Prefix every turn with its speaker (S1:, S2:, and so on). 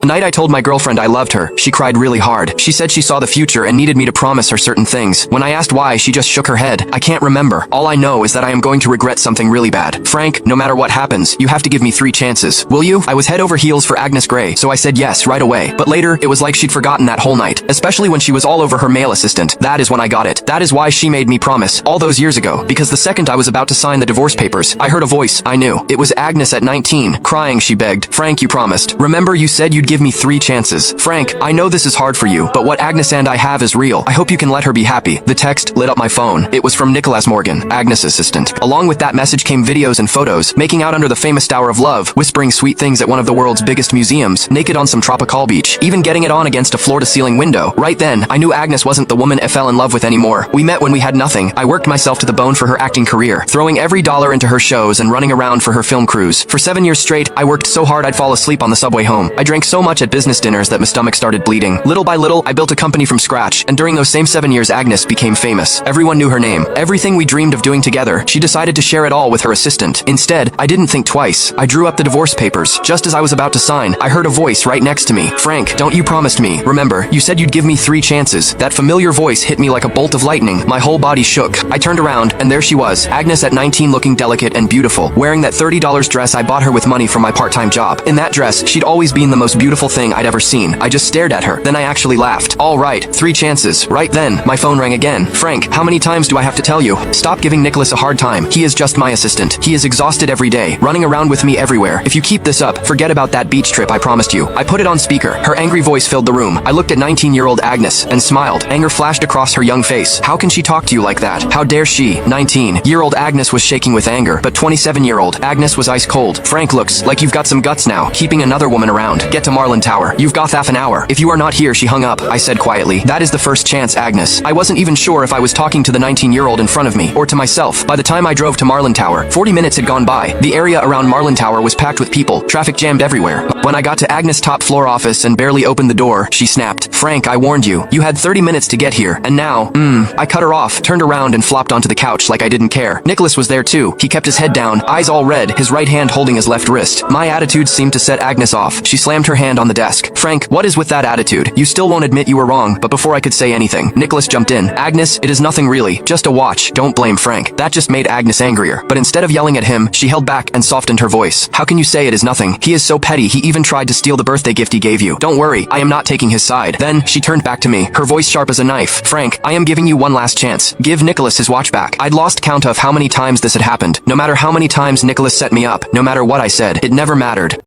S1: The night I told my girlfriend I loved her, she cried really hard. She said she saw the future and needed me to promise her certain things. When I asked why, she just shook her head. I can't remember. All I know is that I am going to regret something really bad. Frank, no matter what happens, you have to give me 3 chances. Will you? I was head over heels for Agnes Grey, so I said yes right away. But later, it was like she'd forgotten that whole night, especially when she was all over her male assistant. That is when I got it. That is why she made me promise, all those years ago, because the second I was about to sign the divorce papers, I heard a voice. I knew. It was Agnes at 19. Crying, she begged. Frank, you promised. Remember, you said you'd give me 3 chances. Frank, I know this is hard for you, but what Agnes and I have is real. I hope you can let her be happy. The text lit up my phone. It was from Nicholas Morgan, Agnes' assistant. Along with that message came videos and photos, making out under the famous Tower of Love, whispering sweet things at one of the world's biggest museums, naked on some tropical beach, even getting it on against a floor-to-ceiling window. Right then, I knew Agnes wasn't the woman I fell in love with anymore. We met when we had nothing. I worked myself to the bone for her acting career, throwing every dollar into her shows and running around for her film crews. For 7 years straight, I worked so hard I'd fall asleep on the subway home. I drank so much at business dinners that my stomach started bleeding. Little by little, I built a company from scratch, and during those same 7 years, Agnes became famous. Everyone knew her name. Everything we dreamed of doing together, she decided to share it all with her assistant. Instead, I didn't think twice. I drew up the divorce papers. Just as I was about to sign, I heard a voice right next to me. Frank, don't you promised me. Remember, you said you'd give me 3 chances. That familiar voice hit me like a bolt of lightning. My whole body shook. I turned around, and there she was, Agnes at 19, looking delicate and beautiful, wearing that $30 dress I bought her with money from my part-time job. In that dress, she'd always been the most beautiful thing I'd ever seen. I just stared at her. Then I actually laughed. All right, 3 chances. Right then, my phone rang again. Frank, how many times do I have to tell you? Stop giving Nicholas a hard time. He is just my assistant. He is exhausted every day, running around with me everywhere. If you keep this up, forget about that beach trip I promised you. I put it on speaker. Her angry voice filled the room. I looked at 19-year-old Agnes and smiled. Anger flashed across her young face. How can she talk to you like that? How dare she? 19-year-old Agnes was shaking with anger, but 27-year-old Agnes was ice cold. Frank, looks like you've got some guts now, keeping another woman around. Get to Marlin Tower. You've got half an hour. If you are not here, she hung up. I said quietly. That is the first chance, Agnes. I wasn't even sure if I was talking to the 19-year-old in front of me or to myself. By the time I drove to Marlin Tower, 40 minutes had gone by. The area around Marlin Tower was packed with people, traffic jammed everywhere. When I got to Agnes' top floor office and barely opened the door, she snapped. Frank, I warned you. You had 30 minutes to get here, and now, I cut her off, turned around and flopped onto the couch like I didn't care. Nicholas was there too. He kept his head down, eyes all red, his right hand holding his left wrist. My attitude seemed to set Agnes off. She slammed her hand on the desk. Frank, what is with that attitude? You still won't admit you were wrong. But before I could say anything, Nicholas jumped in. Agnes, it is nothing really. Just a watch. Don't blame Frank. That just made Agnes angrier. But instead of yelling at him, she held back and softened her voice. How can you say it is nothing? He is so petty, he even tried to steal the birthday gift he gave you. Don't worry, I am not taking his side. Then, she turned back to me, her voice sharp as a knife. Frank, I am giving you one last chance. Give Nicholas his watch back. I'd lost count of how many times this had happened. No matter how many times Nicholas set me up, no matter what I said, it never mattered.